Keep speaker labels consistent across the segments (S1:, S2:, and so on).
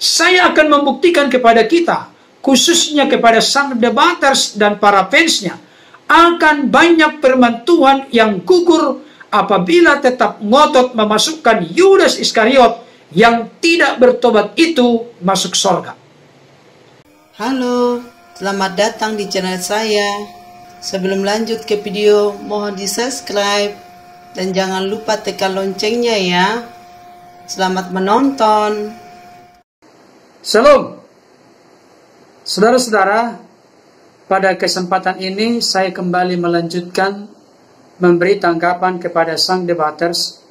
S1: Saya akan membuktikan kepada kita, khususnya kepada sang debaters dan para fansnya, akan banyak firman Tuhan yang gugur apabila tetap ngotot memasukkan Yudas Iskariot yang tidak bertobat itu masuk surga.
S2: Halo, selamat datang di channel saya. Sebelum lanjut ke video, mohon di subscribe dan jangan lupa tekan loncengnya ya. Selamat menonton.
S1: Shalom. Saudara-saudara, pada kesempatan ini saya kembali melanjutkan memberi tanggapan kepada sang debaters.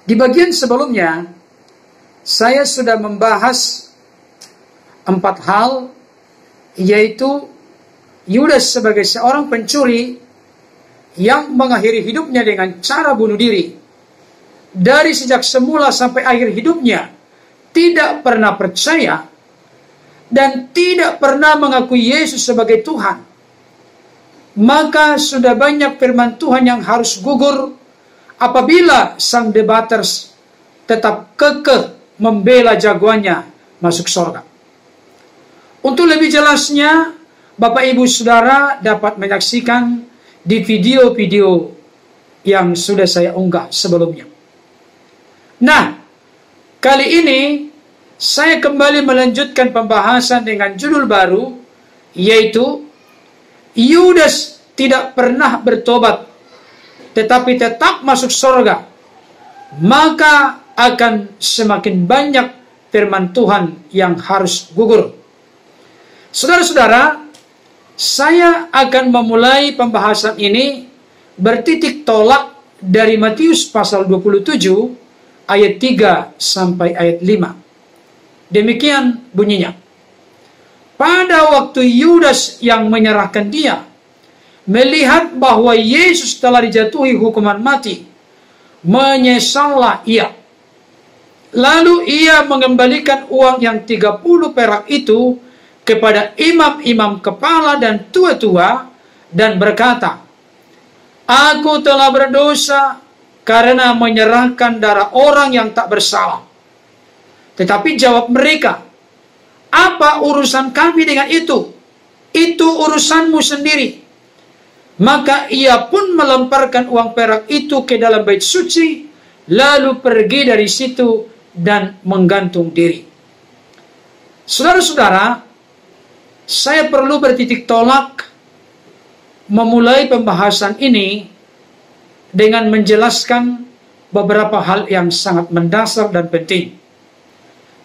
S1: Di bagian sebelumnya, saya sudah membahas 4 hal, yaitu Yudas sebagai seorang pencuri yang mengakhiri hidupnya dengan cara bunuh diri. Dari sejak semula sampai akhir hidupnya, tidak pernah percaya dan tidak pernah mengakui Yesus sebagai Tuhan. Maka sudah banyak firman Tuhan yang harus gugur apabila sang debaters tetap kekeh membela jagoannya masuk surga. Untuk lebih jelasnya, Bapak Ibu Saudara dapat menyaksikan di video-video yang sudah saya unggah sebelumnya. Nah, kali ini saya kembali melanjutkan pembahasan dengan judul baru, yaitu Yudas tidak pernah bertobat, tetapi tetap masuk surga. Maka akan semakin banyak firman Tuhan yang harus gugur. Saudara-saudara, saya akan memulai pembahasan ini bertitik tolak dari Matius pasal 27 ayat 3 sampai ayat 5. Demikian bunyinya. Pada waktu Yudas yang menyerahkan dia melihat bahwa Yesus telah dijatuhi hukuman mati, menyesallah ia. Lalu ia mengembalikan uang yang 30 perak itu kepada imam-imam kepala dan tua-tua dan berkata, "Aku telah berdosa karena menyerahkan darah orang yang tak bersalah." Tetapi jawab mereka, "Apa urusan kami dengan itu? Itu urusanmu sendiri." Maka ia pun melemparkan uang perak itu ke dalam bait suci, lalu pergi dari situ dan menggantung diri. Saudara-saudara, saya perlu bertitik tolak memulai pembahasan ini dengan menjelaskan beberapa hal yang sangat mendasar dan penting.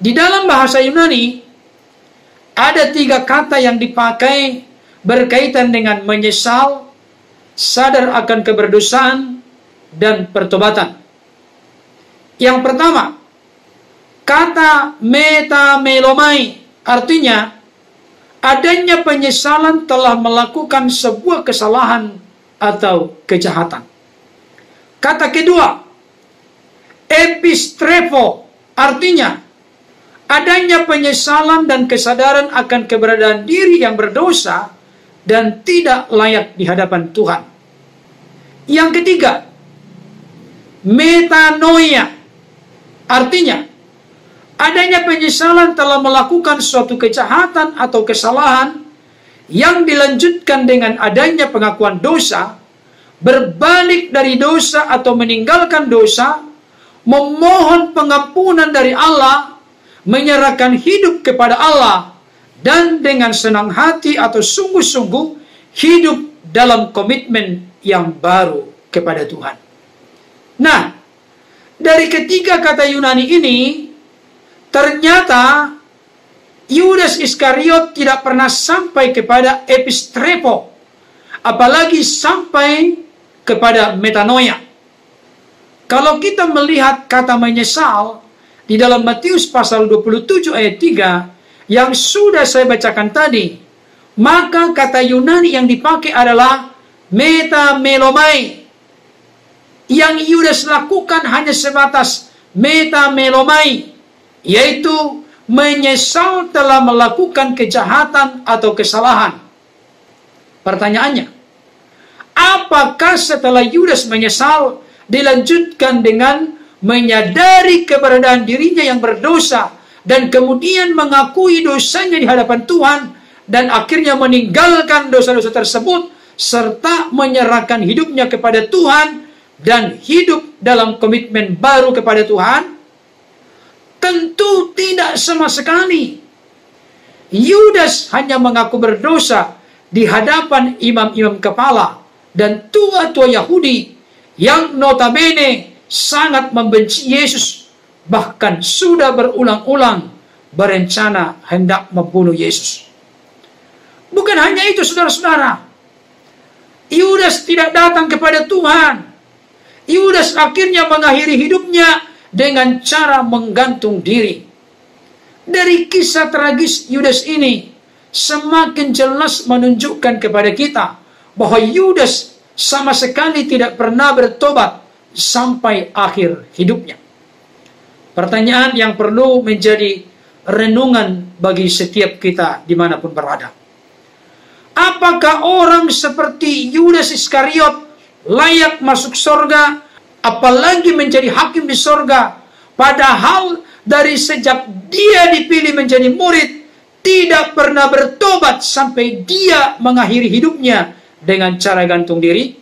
S1: Di dalam bahasa Yunani, ada 3 kata yang dipakai berkaitan dengan menyesal, sadar akan keberdosaan, dan pertobatan. Yang pertama, kata metamelomai, artinya adanya penyesalan telah melakukan sebuah kesalahan atau kejahatan. Kata kedua, epistrepo, artinya adanya penyesalan dan kesadaran akan keberadaan diri yang berdosa dan tidak layak di hadapan Tuhan. Yang ketiga, metanoia, artinya adanya penyesalan telah melakukan suatu kejahatan atau kesalahan yang dilanjutkan dengan adanya pengakuan dosa, berbalik dari dosa atau meninggalkan dosa, memohon pengampunan dari Allah, menyerahkan hidup kepada Allah, dan dengan senang hati atau sungguh-sungguh hidup dalam komitmen yang baru kepada Tuhan. Nah, dari ketiga kata Yunani ini, ternyata Yudas Iskariot tidak pernah sampai kepada epistrepo, apalagi sampai kepada metanoia. Kalau kita melihat kata menyesal di dalam Matius pasal 27 ayat 3 yang sudah saya bacakan tadi, maka kata Yunani yang dipakai adalah metamelomai. Yang Yudas lakukan hanya sebatas metamelomai, yaitu menyesal telah melakukan kejahatan atau kesalahan. Pertanyaannya, apakah setelah Yudas menyesal dilanjutkan dengan menyadari keberadaan dirinya yang berdosa dan kemudian mengakui dosanya di hadapan Tuhan dan akhirnya meninggalkan dosa-dosa tersebut serta menyerahkan hidupnya kepada Tuhan dan hidup dalam komitmen baru kepada Tuhan? Tentu tidak sama sekali. Yudas hanya mengaku berdosa di hadapan imam-imam kepala dan tua-tua Yahudi yang notabene sangat membenci Yesus, bahkan sudah berulang-ulang berencana hendak membunuh Yesus. Bukan hanya itu, saudara-saudara, Yudas tidak datang kepada Tuhan. Yudas akhirnya mengakhiri hidupnya dengan cara menggantung diri. Dari kisah tragis Yudas ini semakin jelas menunjukkan kepada kita bahwa Yudas sama sekali tidak pernah bertobat sampai akhir hidupnya. Pertanyaan yang perlu menjadi renungan bagi setiap kita dimanapun berada. Apakah orang seperti Yudas Iskariot layak masuk surga, apalagi menjadi hakim di surga, padahal dari sejak dia dipilih menjadi murid tidak pernah bertobat sampai dia mengakhiri hidupnya dengan cara gantung diri?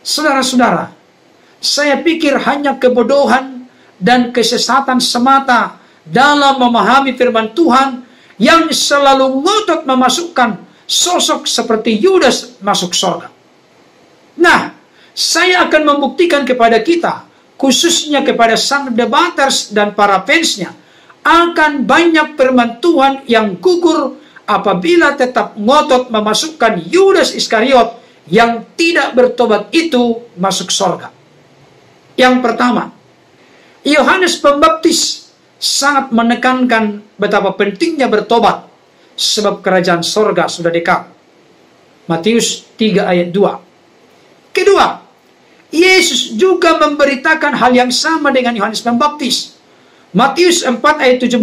S1: Saudara-saudara, saya pikir hanya kebodohan dan kesesatan semata dalam memahami firman Tuhan yang selalu ngotot memasukkan sosok seperti Yudas masuk surga. Nah, saya akan membuktikan kepada kita, khususnya kepada sang debaters dan para fansnya, akan banyak firman Tuhan yang gugur apabila tetap ngotot memasukkan Yudas Iskariot yang tidak bertobat itu masuk surga. Yang pertama, Yohanes Pembaptis sangat menekankan betapa pentingnya bertobat, sebab kerajaan surga sudah dekat. Matius 3 ayat 2. Kedua, Yesus juga memberitakan hal yang sama dengan Yohanes Pembaptis. Matius 4 ayat 17,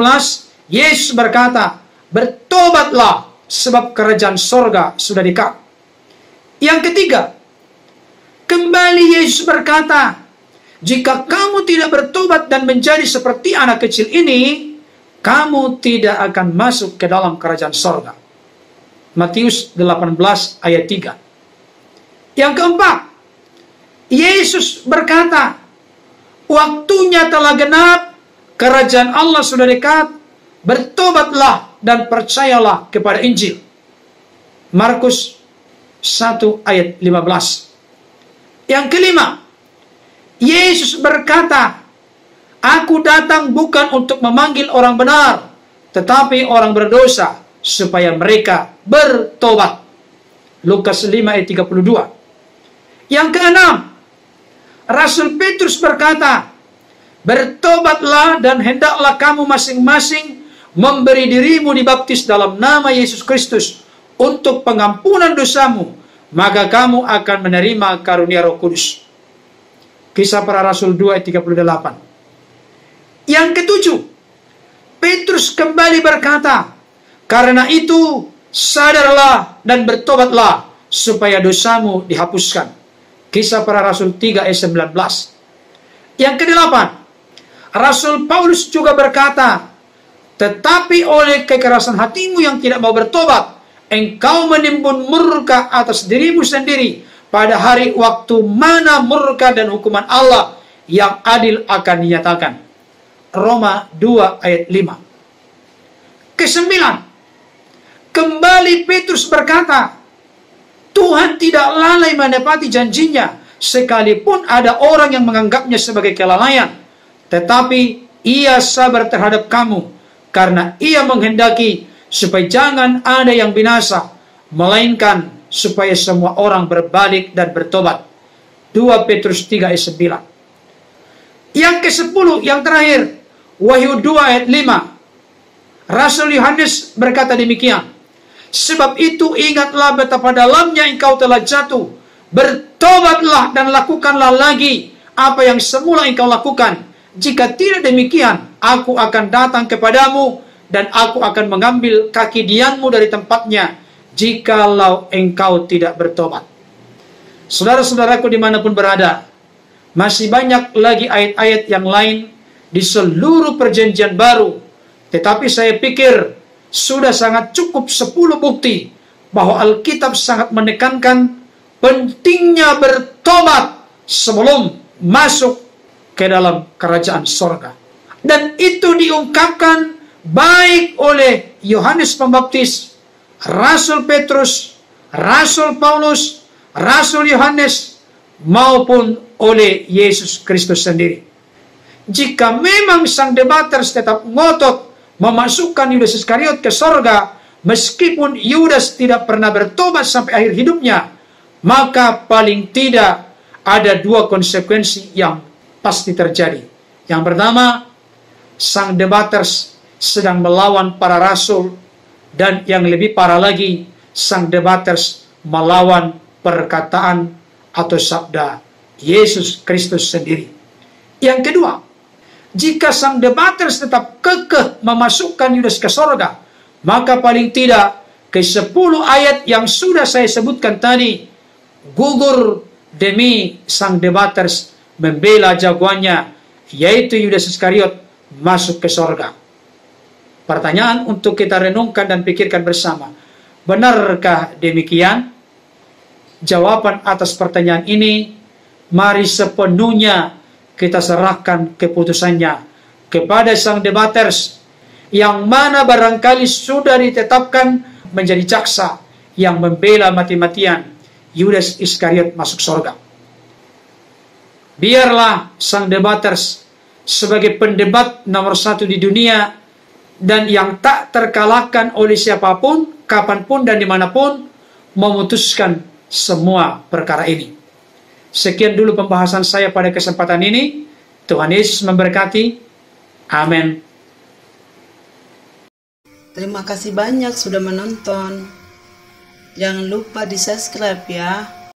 S1: Yesus berkata, bertobatlah sebab kerajaan surga sudah dekat. Yang ketiga, kembali Yesus berkata, jika kamu tidak bertobat dan menjadi seperti anak kecil ini, kamu tidak akan masuk ke dalam kerajaan surga. Matius 18 ayat 3. Yang keempat, Yesus berkata, waktunya telah genap, kerajaan Allah sudah dekat, bertobatlah dan percayalah kepada Injil. Markus 1 ayat 15. Yang kelima, Yesus berkata, aku datang bukan untuk memanggil orang benar, tetapi orang berdosa, supaya mereka bertobat. Lukas 5 ayat 32. Yang keenam, Rasul Petrus berkata, bertobatlah dan hendaklah kamu masing-masing memberi dirimu dibaptis dalam nama Yesus Kristus untuk pengampunan dosamu, maka kamu akan menerima karunia Roh Kudus. Kisah Para Rasul 2 ayat 38. Yang ketujuh, Petrus kembali berkata, karena itu sadarlah dan bertobatlah supaya dosamu dihapuskan. Kisah Para Rasul 3 ayat 19. Yang kedelapan, Rasul Paulus juga berkata, tetapi oleh kekerasan hatimu yang tidak mau bertobat, engkau menimbun murka atas dirimu sendiri pada hari waktu mana murka dan hukuman Allah yang adil akan dinyatakan. Roma 2 ayat 5. Kesembilan, kembali Petrus berkata, Tuhan tidak lalai menepati janjinya, sekalipun ada orang yang menganggapnya sebagai kelalaian. Tetapi ia sabar terhadap kamu, karena ia menghendaki supaya jangan ada yang binasa, melainkan supaya semua orang berbalik dan bertobat. 2 Petrus 3 ayat 9. Yang ke-10, yang terakhir, Wahyu 2 ayat 5. Rasul Yohanes berkata demikian, sebab itu ingatlah betapa dalamnya engkau telah jatuh, bertobatlah dan lakukanlah lagi apa yang semula engkau lakukan. Jika tidak demikian, aku akan datang kepadamu dan aku akan mengambil kaki dianmu dari tempatnya, jikalau engkau tidak bertobat. Saudara-saudaraku dimanapun berada, masih banyak lagi ayat-ayat yang lain di seluruh perjanjian baru Tetapi saya pikir sudah sangat cukup 10 bukti bahwa Alkitab sangat menekankan pentingnya bertobat sebelum masuk ke dalam kerajaan sorga. Dan itu diungkapkan baik oleh Yohanes Pembaptis, Rasul Petrus, Rasul Paulus, Rasul Yohanes, maupun oleh Yesus Kristus sendiri. Jika memang sang debaters tetap ngotot memasukkan Yudas Iskariot ke sorga, meskipun Yudas tidak pernah bertobat sampai akhir hidupnya, maka paling tidak ada 2 konsekuensi yang pasti terjadi. Yang pertama, sang debaters sedang melawan para rasul, dan yang lebih parah lagi, sang debaters melawan perkataan atau sabda Yesus Kristus sendiri. Yang kedua, jika sang debaters tetap kekeh memasukkan Yudas ke sorga, maka paling tidak ke 10 ayat yang sudah saya sebutkan tadi gugur demi sang debaters membela jagoannya, yaitu Yudas Iskariot, masuk ke sorga. Pertanyaan untuk kita renungkan dan pikirkan bersama. Benarkah demikian? Jawaban atas pertanyaan ini mari sepenuhnya kita serahkan keputusannya kepada sang debaters, yang mana barangkali sudah ditetapkan menjadi jaksa yang membela mati-matian Yudas Iskariot masuk surga. Biarlah sang debaters sebagai pendebat nomor 1 di dunia dan yang tak terkalahkan oleh siapapun, kapanpun dan dimanapun, memutuskan semua perkara ini. Sekian dulu pembahasan saya pada kesempatan ini. Tuhan Yesus memberkati. Amin.
S2: Terima kasih banyak sudah menonton. Jangan lupa di subscribe ya.